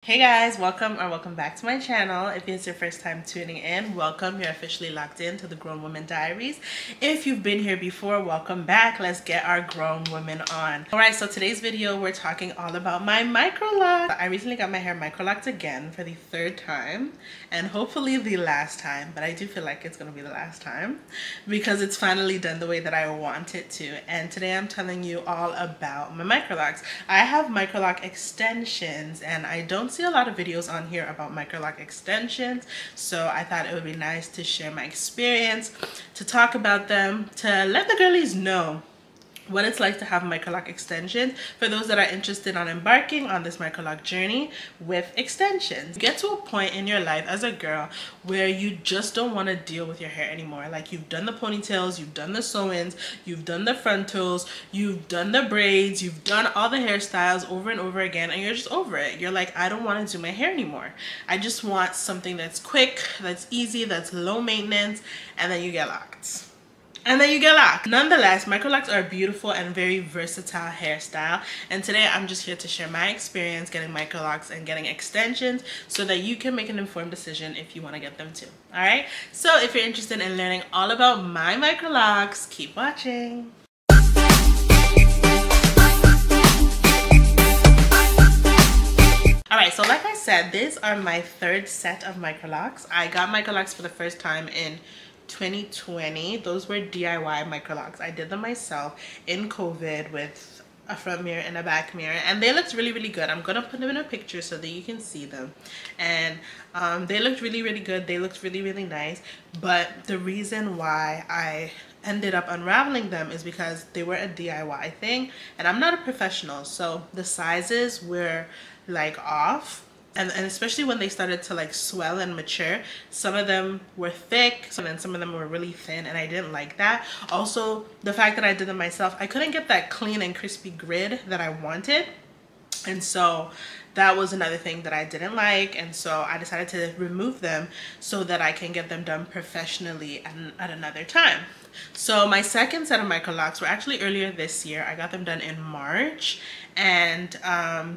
Hey guys, welcome back to my channel. If it's your first time tuning in, welcome. You're officially locked in to the Grown Woman Diaries. If you've been here before, welcome back. Let's get our grown women on. Alright, so today's video we're talking all about my Microloc. I recently got my hair microlocked again for the third time and hopefully the last time, but I do feel like it's gonna be the last time because it's finally done the way that I want it to. And today I'm telling you all about my Microlocs. I have Microloc extensions and I don't see a lot of videos on here about Microloc extensions, so I thought it would be nice to share my experience, to talk about them, to let the girlies know what it's like to have Microloc extensions for those that are interested on embarking on this Microloc journey with extensions. Get to a point in your life as a girl where you just don't want to deal with your hair anymore. Like, you've done the ponytails, you've done the sew-ins, you've done the frontals, you've done the braids, you've done all the hairstyles over and over again, and you're just over it. You're like, I don't want to do my hair anymore. I just want something that's quick, that's easy, that's low maintenance, and then you get locked. Nonetheless, Microlocs are a beautiful and very versatile hairstyle, and today I'm just here to share my experience getting Microlocs and getting extensions so that you can make an informed decision if you want to get them too. Alright, so if you're interested in learning all about my Microlocs, keep watching. Alright, so like I said, these are my third set of Microlocs. I got Microlocs for the first time in 2020. Those were DIY Microlocs. I did them myself in COVID with a front mirror and a back mirror, and they looked really good. I'm gonna put them in a picture so that you can see them, and they looked really good. They looked really nice, but the reason why I ended up unraveling them is because they were a DIY thing and I'm not a professional, so the sizes were like off. And especially when they started to like swell and mature, some of them were thick and then some of them were really thin, and I didn't like that. Also, the fact that I did them myself, I couldn't get that clean and crispy grid that I wanted, and so that was another thing that I didn't like, and so I decided to remove them so that I can get them done professionally at another time. So my second set of Microlocs were actually earlier this year. I got them done in March, and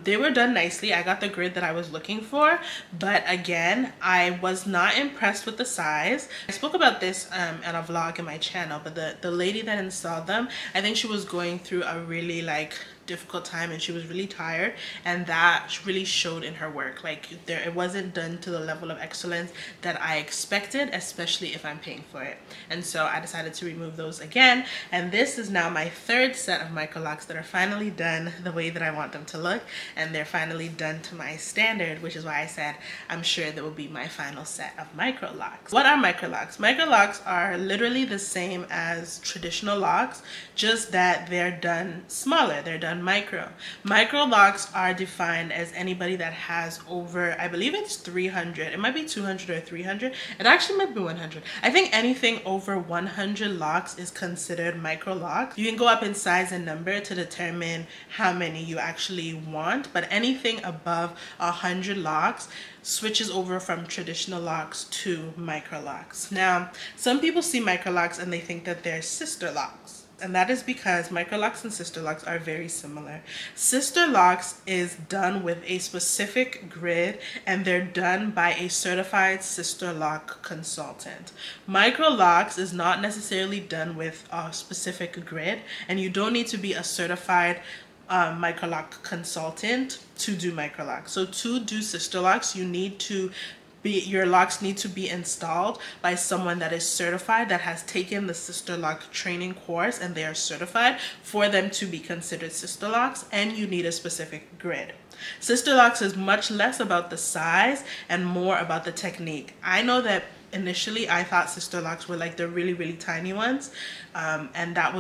they were done nicely. I got the grid that I was looking for, but again, I was not impressed with the size. I spoke about this in a vlog in my channel, but the lady that installed them, I think she was going through a really like difficult time and she was really tired, and that really showed in her work. Like, it wasn't done to the level of excellence that I expected, especially if I'm paying for it. And so I decided to remove those again, and this is now my third set of Microlocs that are finally done the way that I want them to look, and they're finally done to my standard, which is why I said I'm sure that will be my final set of Microlocs. What are Microlocs? Microlocs are literally the same as traditional locks, just that they're done smaller, they're done micro. Microlocs are defined as anybody that has over, I believe it's 300, it might be 200 or 300, it actually might be 100. I think anything over 100 locks is considered Microloc. You can go up in size and number to determine how many you actually want, but anything above 100 locks switches over from traditional locks to Microlocs. Now, some people see Microlocs and they think that they're sister locks. And that is because Microlocs and sister locks are very similar. Sister locks is done with a specific grid, and they're done by a certified sister lock consultant. Microlocs is not necessarily done with a specific grid, and you don't need to be a certified Microloc consultant to do Microlocs. So to do sister locks, your locks need to be installed by someone that is certified, that has taken the sister lock training course, and they are certified for them to be considered sister locks, and you need a specific grid. Sister locks is much less about the size and more about the technique. I know that initially I thought sister locks were like the really tiny ones, and that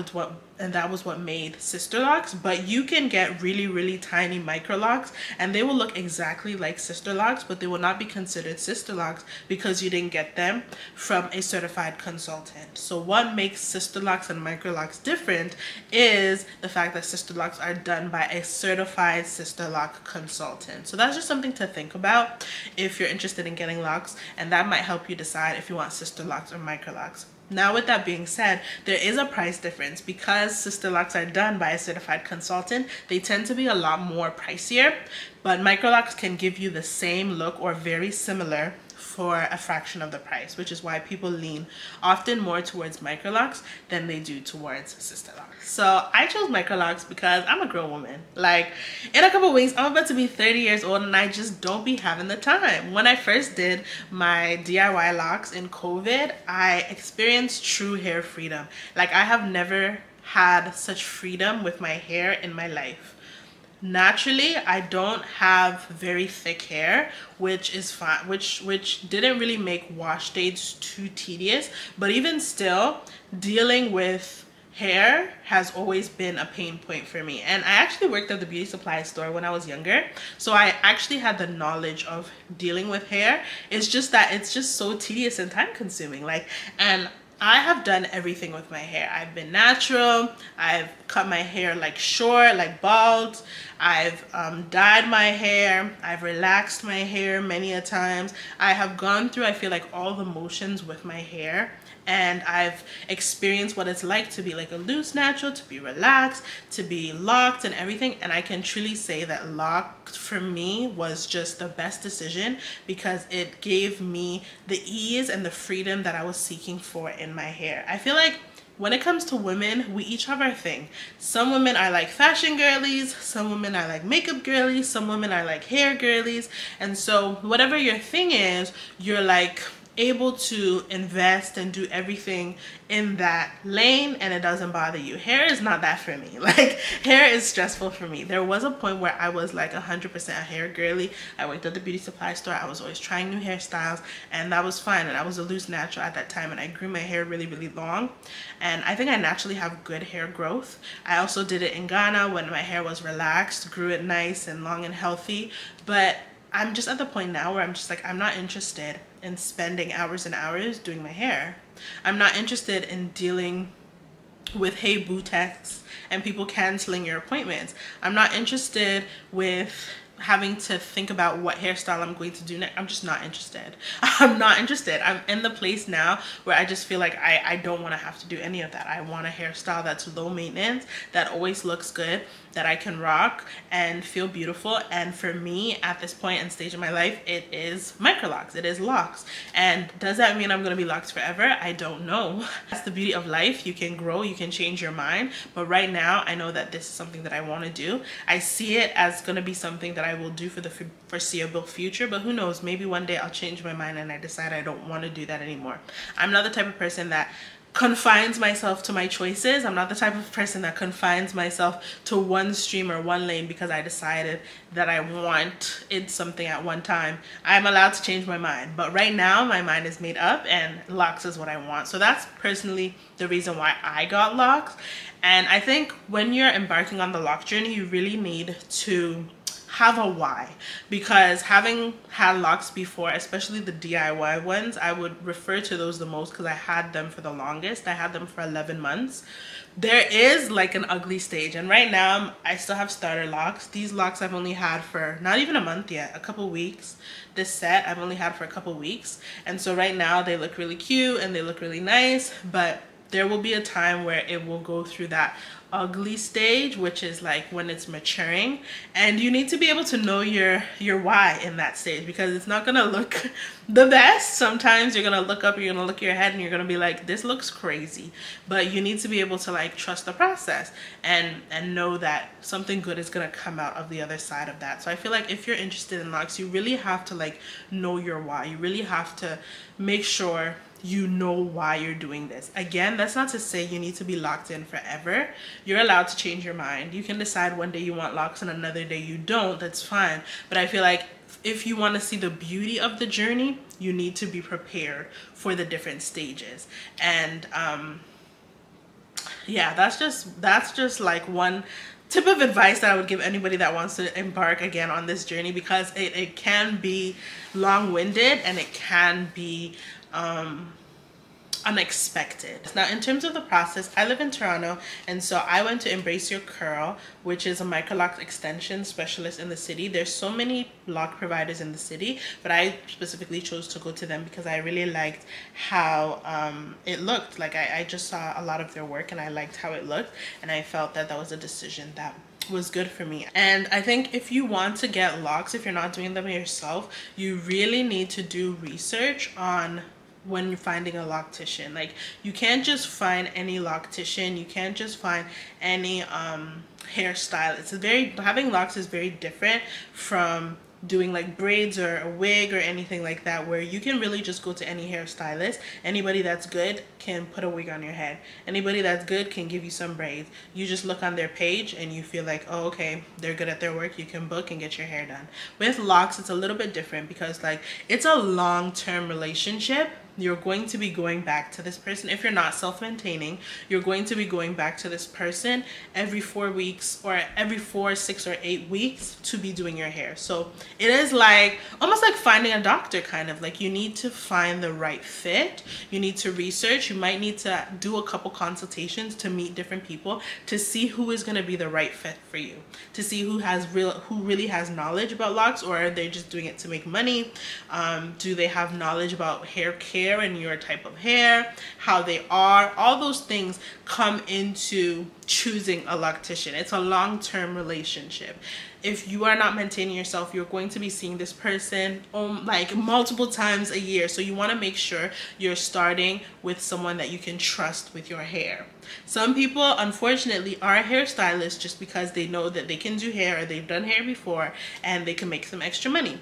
was what made sister locks, but you can get really tiny Microlocs and they will look exactly like sister locks, but they will not be considered sister locks because you didn't get them from a certified consultant. So what makes sister locks and Microlocs different is the fact that sister locks are done by a certified sister lock consultant. So that's just something to think about if you're interested in getting locks, and that might help you decide if you want sister locks or Microlocs. Now with that being said, there is a price difference because sister locks are done by a certified consultant. They tend to be a lot more pricier, but Microlocs can give you the same look or very similar for a fraction of the price, which is why people lean often more towards Microlocs than they do towards sister locks. So I chose Microlocs because I'm a grown woman. Like, in a couple weeks I'm about to be 30 years old and I just don't be having the time. When I first did my DIY locks in COVID, I experienced true hair freedom. Like, I have never had such freedom with my hair in my life. Naturally, I don't have very thick hair, which is fine, which didn't really make wash days too tedious, but even still, dealing with hair has always been a pain point for me. And I actually worked at the beauty supply store when I was younger, so I actually had the knowledge of dealing with hair. It's just that it's just so tedious and time consuming. Like, and I have done everything with my hair. I've been natural, I've cut my hair like short, like bald, I've dyed my hair, I've relaxed my hair many a times. I have gone through, I feel like, all the motions with my hair, and I've experienced what it's like to be like a loose natural, to be relaxed, to be locked and everything. And I can truly say that locked for me was just the best decision because it gave me the ease and the freedom that I was seeking for in my hair. I feel like when it comes to women, we each have our thing. Some women are like fashion girlies, some women are like makeup girlies, some women are like hair girlies. And so whatever your thing is, you're like able to invest and do everything in that lane and it doesn't bother you. Hair is not that for me. Like, hair is stressful for me. There was a point where I was like 100% a hair girly. I worked at the beauty supply store. I was always trying new hairstyles and that was fine, and I was a loose natural at that time, and I grew my hair really, really long, and I think I naturally have good hair growth. I also did it in Ghana when my hair was relaxed, grew it nice and long and healthy. But I'm just at the point now where I'm just like, I'm not interested in spending hours and hours doing my hair. I'm not interested in dealing with hey boo texts and people canceling your appointments. I'm not interested with having to think about what hairstyle I'm going to do next. I'm just not interested. I'm not interested. I'm in the place now where I just feel like I don't want to have to do any of that. I want a hairstyle that's low maintenance, that always looks good, that I can rock and feel beautiful. And for me at this point and stage in my life, it is Microlocs, it is locks. And does that mean I'm going to be locked forever? I don't know. That's the beauty of life. You can grow, you can change your mind, but right now I know that this is something that I want to do. I see it as going to be something that I will do for the foreseeable future, but who knows, maybe one day I'll change my mind and I decide I don't want to do that anymore. I'm not the type of person that confines myself to my choices. I'm not the type of person that confines myself to one stream or one lane because I decided that I wanted something at one time. I'm allowed to change my mind, but right now my mind is made up and locks is what I want. So that's personally the reason why I got locks. And I think when you're embarking on the lock journey, you really need to have a why, because having had locks before, especially the DIY ones, I would refer to those the most because I had them for the longest. I had them for 11 months. There is like an ugly stage, and right now I still have starter locks. These locks I've only had for not even a month yet, a couple weeks. This set I've only had for a couple weeks, and so right now they look really cute and they look really nice, but there will be a time where it will go through that ugly stage, which is like when it's maturing, and you need to be able to know your why in that stage, because it's not gonna look the best. Sometimes you're gonna look up, you're gonna look at your head and you're gonna be like, this looks crazy, but you need to be able to like trust the process and know that something good is gonna come out of the other side of that. So I feel like if you're interested in locks, you really have to like know your why. You really have to make sure you know why you're doing this. Again, that's not to say you need to be locked in forever. You're allowed to change your mind. You can decide one day you want locks and another day you don't. That's fine. But I feel like if you want to see the beauty of the journey, you need to be prepared for the different stages. And yeah, that's just like one tip of advice that I would give anybody that wants to embark again on this journey, because it can be long-winded and it can be unexpected. Now, in terms of the process, I live in Toronto, and so I went to Embrace Your Curl, which is a Microloc extension specialist in the city. There's so many lock providers in the city, but I specifically chose to go to them because I really liked how it looked. Like I just saw a lot of their work and I liked how it looked, and I felt that that was a decision that was good for me. And I think if you want to get locks, if you're not doing them yourself, you really need to do research on when you're finding a loctician. Like, you can't just find any loctician, you can't just find any hairstyle. Having locks is very different from doing like braids or a wig or anything like that, where you can really just go to any hairstylist. Anybody that's good can put a wig on your head. Anybody that's good can give you some braids. You just look on their page and you feel like, oh, okay, they're good at their work. You can book and get your hair done. With locks, it's a little bit different because like it's a long-term relationship. You're going to be going back to this person. If you're not self-maintaining, you're going to be going back to this person every 4 weeks or every 4, 6, or 8 weeks to be doing your hair. So it is like almost like finding a doctor, kind of like you need to find the right fit. You need to research. You might need to do a couple consultations to meet different people to see who is going to be the right fit for you, to see who really has knowledge about locks, or are they just doing it to make money? Do they have knowledge about hair care and your type of hair, how they are? All those things come into choosing a loctician. It's a long-term relationship. If you are not maintaining yourself, you're going to be seeing this person like multiple times a year. So you want to make sure you're starting with someone that you can trust with your hair. Some people, unfortunately, are hairstylists just because they know that they can do hair or they've done hair before and they can make some extra money.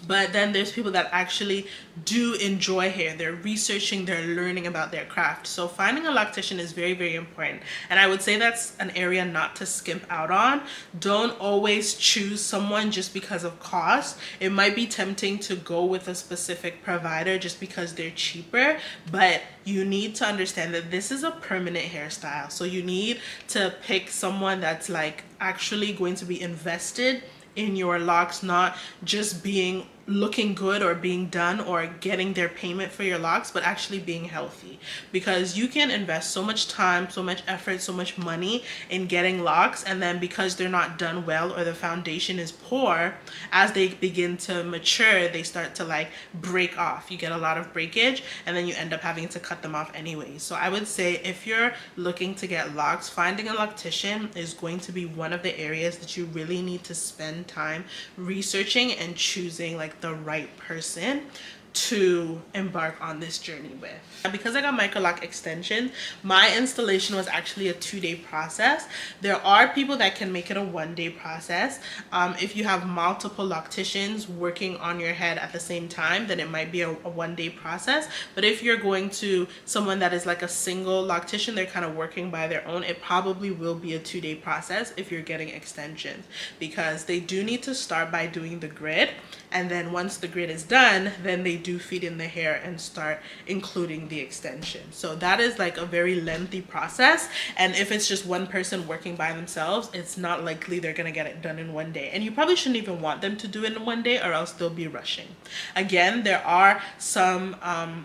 But then there's people that actually do enjoy hair. They're researching, they're learning about their craft. So finding a loctician is very, very important. And I would say that's an area not to skimp out on. Don't always choose someone just because of cost. It might be tempting to go with a specific provider just because they're cheaper, but you need to understand that this is a permanent hairstyle. So you need to pick someone that's like actually going to be invested in your locks, not just being looking good or being done or getting their payment for your locks, but actually being healthy. Because you can invest so much time, so much effort, so much money in getting locks, and then because they're not done well or the foundation is poor, as they begin to mature, they start to like break off. You get a lot of breakage and then you end up having to cut them off anyway. So I would say if you're looking to get locks, finding a loctician is going to be one of the areas that you really need to spend time researching and choosing like the right person to embark on this journey with. Because I got Microloc extensions, my installation was actually a 2-day process. There are people that can make it a 1-day process. If you have multiple locticians working on your head at the same time, then it might be a 1-day process. But if you're going to someone that is like a single loctician, they're kind of working by their own, it probably will be a 2-day process if you're getting extensions, because they do need to start by doing the grid, and then once the grid is done, then they do feed in the hair and start including the extension. So that is like a very lengthy process, and if it's just one person working by themselves, it's not likely they're gonna get it done in 1 day, and you probably shouldn't even want them to do it in 1 day, or else they'll be rushing. Again, there are some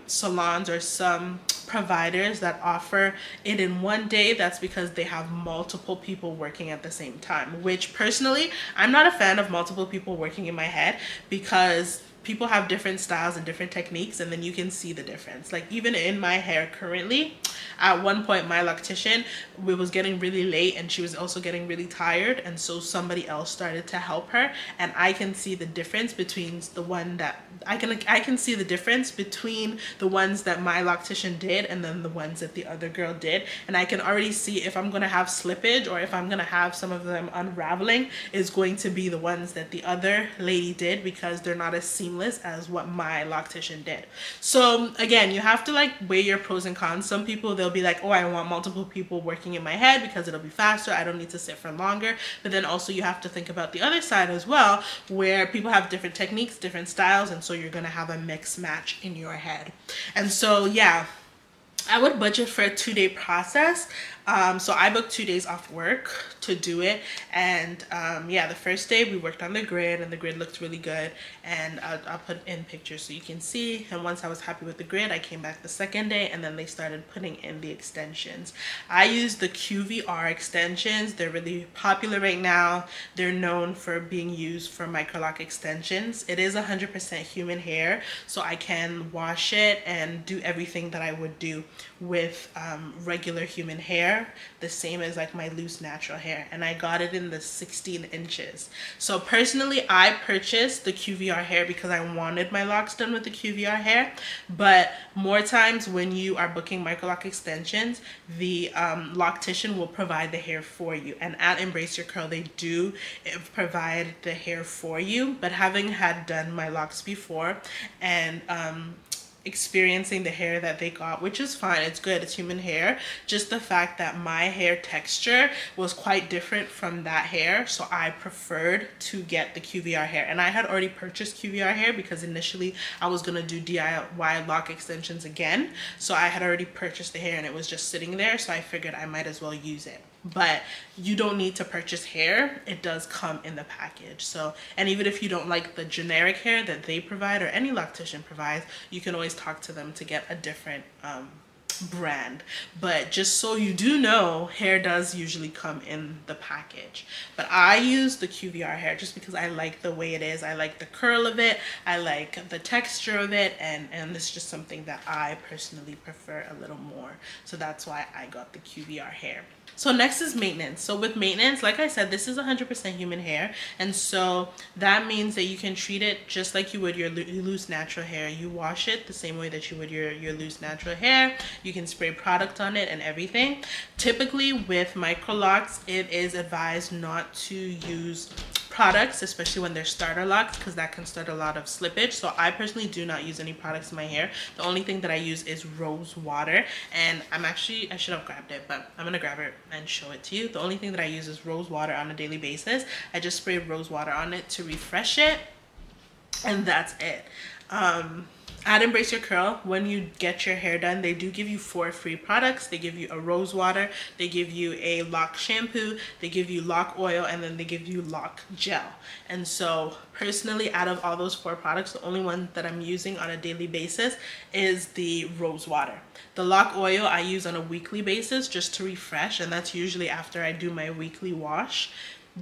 salons or some providers that offer it in 1 day. That's because they have multiple people working at the same time, which personally I'm not a fan of multiple people working in my head, because people have different styles and different techniques, and then you can see the difference. Like even in my hair currently, at one point my loctician, we was getting really late and she was also getting really tired, and so somebody else started to help her, and I can see the difference between the one that I can see the difference between the ones that my loctician did and then the ones that the other girl did, and I can already see if I'm gonna have slippage or if I'm gonna have some of them unraveling is going to be the ones that the other lady did, because they're not as seamless as what my loctician did. So again, you have to like weigh your pros and cons. Some people, they'll be like, oh, I want multiple people working in my head because it'll be faster, I don't need to sit for longer. But then also you have to think about the other side as well, where people have different techniques, different styles, and so you're gonna have a mix match in your head. And so yeah, I would budget for a 2-day process. So I booked 2 days off work to do it, and yeah, the first day we worked on the grid, and the grid looked really good, and I'll put in pictures so you can see. And once I was happy with the grid, I came back the second day, and then they started putting in the extensions. I use the QVR extensions. They're really popular right now. They're known for being used for Microloc extensions. It is 100% human hair, so I can wash it and do everything that I would do with regular human hair, the same as like my loose natural hair. And I got it in the 16 inches. So personally, I purchased the QVR hair because I wanted my locks done with the QVR hair. But more times when you are booking Microloc extensions, the loctician will provide the hair for you. And at Embrace Your Curl, they do provide the hair for you. But having had done my locks before and experiencing the hair that they got, which is fine, it's good, it's human hair, just the fact that my hair texture was quite different from that hair, so I preferred to get the QVR hair. And I had already purchased QVR hair because initially I was gonna do DIY lock extensions again, so I had already purchased the hair and it was just sitting there, so I figured I might as well use it. But you don't need to purchase hair, it does come in the package. So, and even if you don't like the generic hair that they provide or any loctician provides, you can always talk to them to get a different brand. But just so you do know, hair does usually come in the package. But I use the QVR hair just because I like the way it is. I like the curl of it, I like the texture of it, and it's just something that I personally prefer a little more. So that's why I got the QVR hair. So next is maintenance. So with maintenance, like I said, this is 100% human hair, and so that means that you can treat it just like you would your loose natural hair. You wash it the same way that you would your loose natural hair. You can spray product on it and everything. Typically with Microlocs, it is advised not to use products, especially when they're starter locks, because that can start a lot of slippage. So I personally do not use any products in my hair. The only thing that I use is rose water, and I should have grabbed it, but I'm gonna grab it and show it to you. The only thing that I use is rose water on a daily basis. I just spray rose water on it to refresh it, and that's it. At Embrace Your Curl, when you get your hair done, they do give you 4 free products. They give you a rose water, they give you a lock shampoo, they give you lock oil, and then they give you lock gel. And so personally, out of all those 4 products, the only one that I'm using on a daily basis is the rose water. The lock oil I use on a weekly basis just to refresh, and that's usually after I do my weekly wash.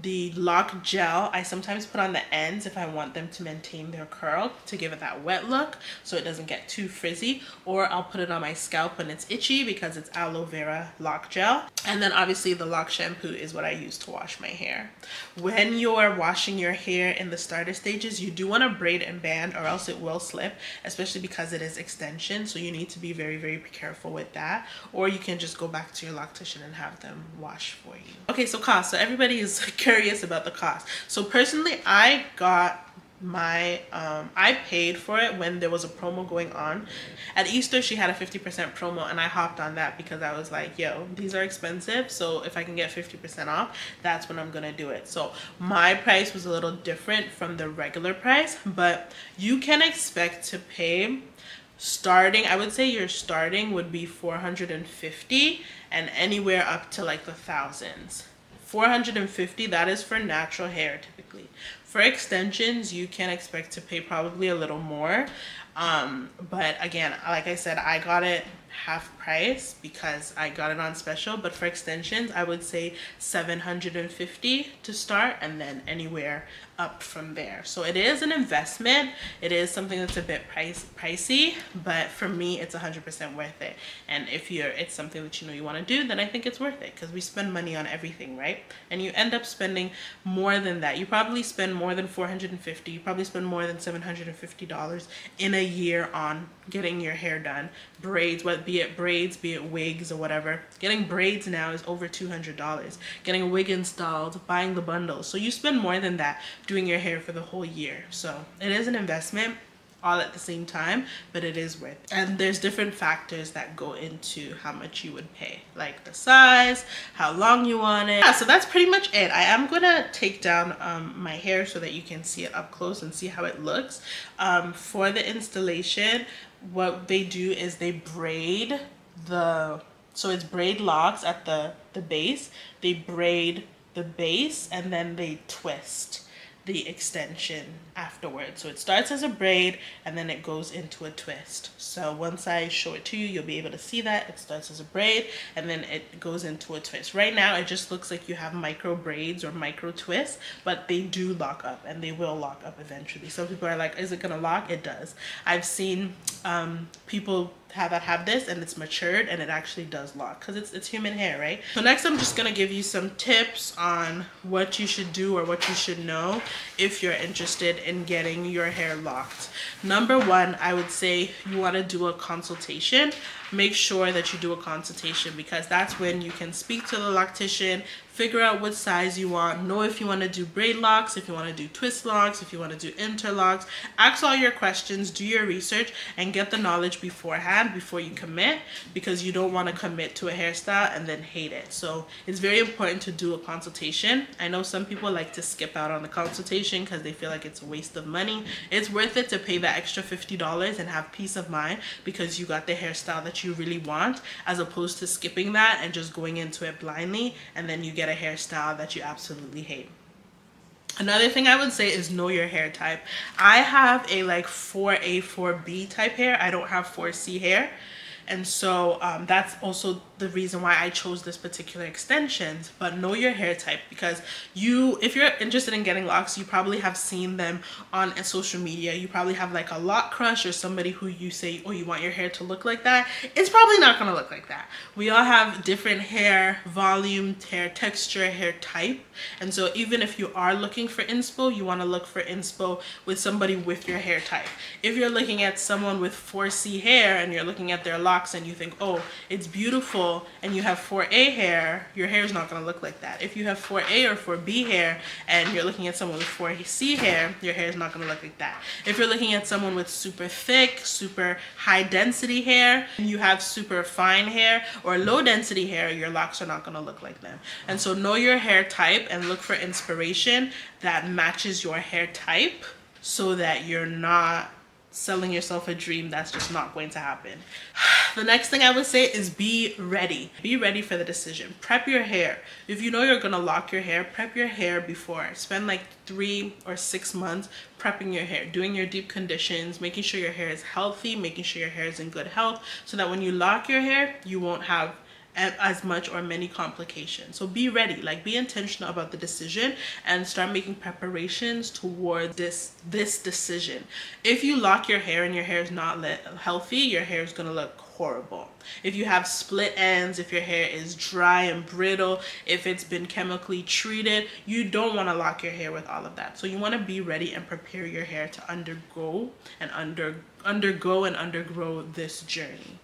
The lock gel I sometimes put on the ends if I want them to maintain their curl, to give it that wet look so it doesn't get too frizzy, or I'll put it on my scalp when it's itchy because it's aloe vera lock gel. And then obviously the lock shampoo is what I use to wash my hair. When you're washing your hair in the starter stages, you do want to braid and band, or else it will slip, especially because it is extension, so you need to be very, very careful with that. Or you can just go back to your loctician and have them wash for you. Okay, so cost. So everybody is curious about the cost. So personally, I got my I paid for it when there was a promo going on. At Easter, she had a 50% promo, and I hopped on that because I was like, yo, these are expensive, so if I can get 50% off, that's when I'm gonna do it. So my price was a little different from the regular price, but you can expect to pay starting, I would say your starting would be $450 and anywhere up to like the thousands. $450, that is for natural hair typically. For extensions, you can expect to pay probably a little more. But again, like I said, I got it half price because I got it on special. But for extensions, I would say $750 to start, and then anywhere up from there. So it is an investment. It is something that's a bit pricey, but for me, it's 100% worth it. And if it's something that you know you want to do, then I think it's worth it, because we spend money on everything, right? And you end up spending more than that. You probably spend more than $450. You probably spend more than $750 in a year on getting your hair done. Braids, be it braids, be it wigs or whatever. Getting braids now is over $200. Getting a wig installed, buying the bundles. So you spend more than that doing your hair for the whole year. So it is an investment all at the same time, but it is worth it. And there's different factors that go into how much you would pay, like the size, how long you want it. Yeah, so that's pretty much it. I am gonna take down my hair so that you can see it up close and see how it looks. For the installation, what they do is they braid the So it's braid locks at the base. They braid the base and then they twist the extension afterwards. So it starts as a braid and then it goes into a twist. So once I show it to you, you'll be able to see that it starts as a braid and then it goes into a twist. Right now it just looks like you have micro braids or micro twists, but they do lock up and they will lock up eventually. Some people are like, is it gonna lock? It does. I've seen people have this and it's matured and it actually does lock because it's human hair, right? So next I'm just gonna give you some tips on what you should do or what you should know if you're interested in getting your hair locked. Number one, I would say you want to do a consultation. Make sure that you do a consultation because that's when you can speak to the loctician, figure out what size you want, know if you want to do braid locks, if you want to do twist locks, if you want to do interlocks. Ask all your questions, do your research, and get the knowledge beforehand before you commit, because you don't want to commit to a hairstyle and then hate it. So it's very important to do a consultation. I know some people like to skip out on the consultation because they feel like it's a waste of money. It's worth it to pay that extra $50 and have peace of mind because you got the hairstyle that you really want, as opposed to skipping that and just going into it blindly and then you get a hairstyle that you absolutely hate. Another thing I would say is know your hair type. I have a like 4A, 4B type hair. I don't have 4C hair. And so that's also the reason why I chose this particular extensions. But know your hair type, because if you're interested in getting locks, you probably have seen them on social media. You probably have like a lock crush or somebody who you say, oh, you want your hair to look like that. It's probably not going to look like that. We all have different hair volume, hair texture, hair type. And so even if you are looking for inspo, you want to look for inspo with somebody with your hair type. If you're looking at someone with 4C hair and you're looking at their locks and you think, oh, it's beautiful, and you have 4A hair, your hair is not going to look like that. If you have 4A or 4B hair and you're looking at someone with 4C hair, your hair is not going to look like that. If you're looking at someone with super thick, super high density hair, and you have super fine hair or low density hair, your locks are not going to look like them. And so know your hair type and look for inspiration that matches your hair type so that you're not selling yourself a dream that's just not going to happen. The next thing I would say is be ready. Be ready for the decision. Prep your hair. If you know you're gonna lock your hair, prep your hair before. Spend like 3 or 6 months prepping your hair, doing your deep conditions, making sure your hair is healthy, making sure your hair is in good health, so that when you lock your hair, you won't have as much or many complications. So be ready, like be intentional about the decision and start making preparations toward this decision. If you lock your hair and your hair is not healthy, your hair is gonna look horrible. If you have split ends, if your hair is dry and brittle, if it's been chemically treated, you don't want to lock your hair with all of that. So you want to be ready and prepare your hair to undergo this journey.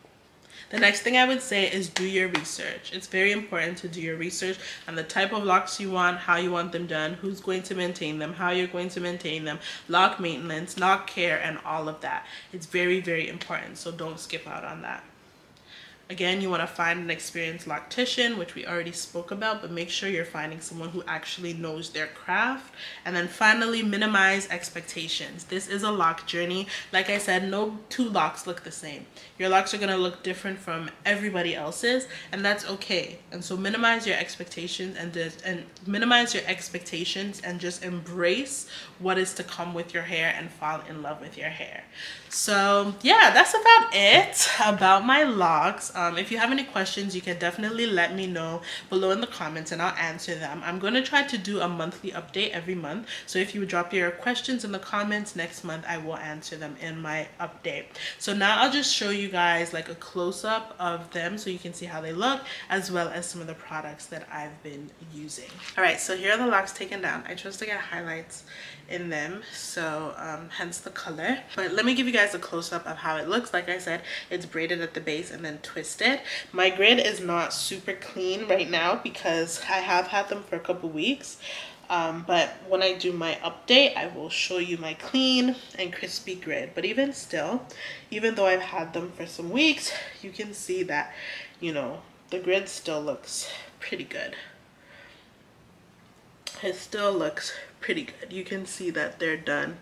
The next thing I would say is do your research. It's very important to do your research on the type of locks you want, how you want them done, who's going to maintain them, how you're going to maintain them, lock maintenance, lock care, and all of that. It's very, very important, so don't skip out on that. Again, you want to find an experienced loctician, which we already spoke about, but make sure you're finding someone who actually knows their craft. And then finally, minimize expectations. This is a lock journey. Like I said, no two locks look the same. Your locks are going to look different from everybody else's, and that's okay. And so minimize your expectations and just embrace what is to come with your hair and fall in love with your hair. So yeah, that's about it about my locks. If you have any questions, you can definitely let me know below in the comments and I'll answer them. I'm going to try to do a monthly update every month. So if you drop your questions in the comments next month, I will answer them in my update. So now I'll just show you guys like a close-up of them so you can see how they look, as well as some of the products that I've been using. All right, so here are the locks taken down. I chose to get highlights in them, so hence the color. But let me give you guys a close-up of how it looks. Like I said, it's braided at the base and then twisted. My grid is not super clean right now because I have had them for a couple weeks, but when I do my update, I will show you my clean and crispy grid. But even still, even though I've had them for some weeks, you can see that, you know, the grid still looks pretty good. It still looks pretty good. You can see that they're done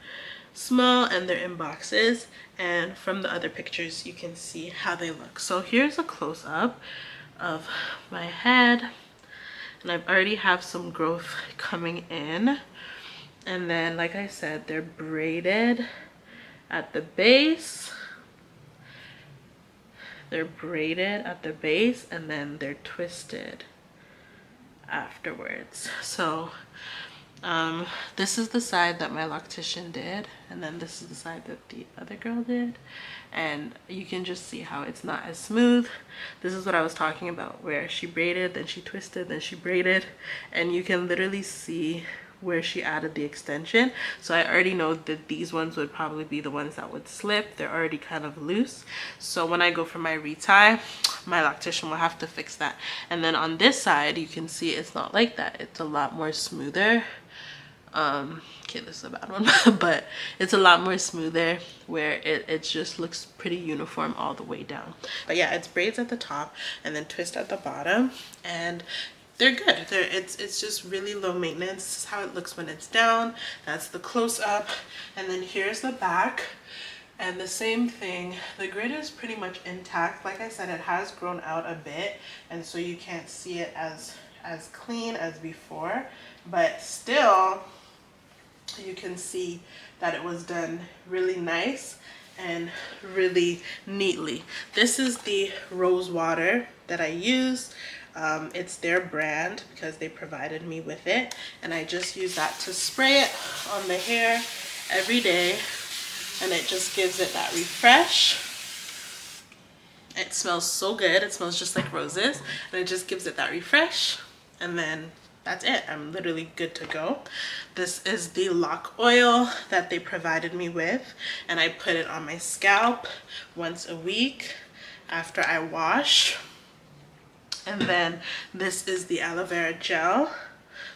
small and they're in boxes, and from the other pictures you can see how they look. So here's a close-up. of my head, and I've already have some growth coming in. And then, like I said, they're braided at the base. They're braided at the base, and then they're twisted afterwards. So this is the side that my loctician did, and then this is the side that the other girl did, and you can just see how it's not as smooth. This is what I was talking about, where she braided, then she twisted, then she braided, and you can literally see where she added the extension. So I already know that these ones would probably be the ones that would slip. They're already kind of loose, so when I go for my retie, my loctician will have to fix that. And then on this side, you can see it's not like that. It's a lot more smoother. Okay, this is a bad one, but it's a lot more smoother, where it just looks pretty uniform all the way down. But yeah, it's braids at the top and then twist at the bottom, and they're good. It's just really low maintenance. This is how it looks when it's down. That's the close-up, and then here's the back, and the same thing. The grid is pretty much intact. Like I said, it has grown out a bit, and so you can't see it as clean as before, but still you can see that it was done really nice and really neatly. This is the rose water that I use. It's their brand because they provided me with it, and I just use that to spray it on the hair every day, and it just gives it that refresh. It smells so good. It smells just like roses, and it just gives it that refresh, and then that's it. I'm literally good to go. This is the lock oil that they provided me with, and I put it on my scalp once a week after I wash. And then this is the aloe vera gel,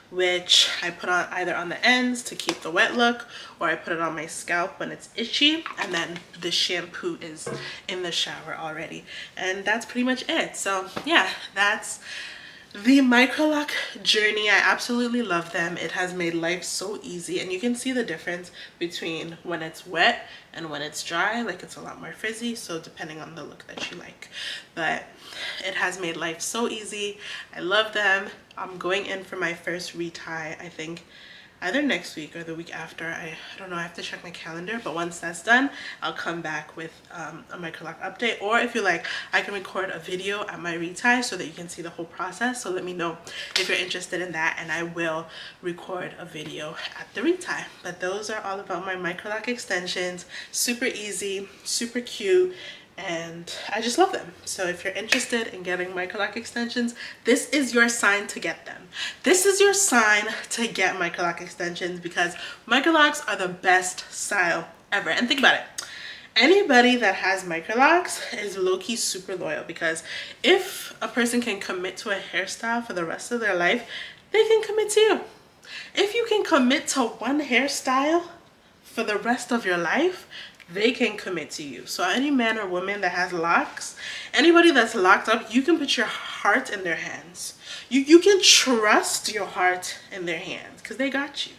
which I put on either on the ends to keep the wet look, or I put it on my scalp when it's itchy. And then the shampoo is in the shower already. And that's pretty much it. So yeah, that's the Microloc journey. I absolutely love them. It has made life so easy, and you can see the difference between when it's wet and when it's dry. Like, it's a lot more frizzy, so depending on the look that you like, but it has made life so easy. I love them. I'm going in for my first retie, I think either next week or the week after. I don't know, I have to check my calendar, but once that's done, I'll come back with a Microloc update. Or if you like, I can record a video at my retie so that you can see the whole process. So let me know if you're interested in that, and I will record a video at the retie. But those are all about my Microloc extensions. Super easy, super cute, and I just love them. So if you're interested in getting Microloc extensions, this is your sign to get them. This is your sign to get Microloc extensions, because Microlocs are the best style ever. And think about it. Anybody that has Microlocs is low-key super loyal, because if a person can commit to a hairstyle for the rest of their life, they can commit to you. If you can commit to one hairstyle for the rest of your life, they can commit to you. So any man or woman that has locks, anybody that's locked up, you can put your heart in their hands. You can trust your heart in their hands, because they got you.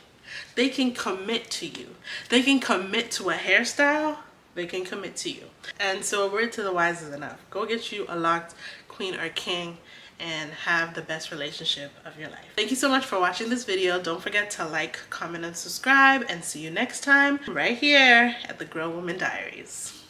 They can commit to you. They can commit to a hairstyle. They can commit to you. And so a word to the wise is enough. Go get you a locked queen or king and have the best relationship of your life. Thank you so much for watching this video. Don't forget to like, comment, and subscribe, and see you next time right here at the Grown Woman Diaries.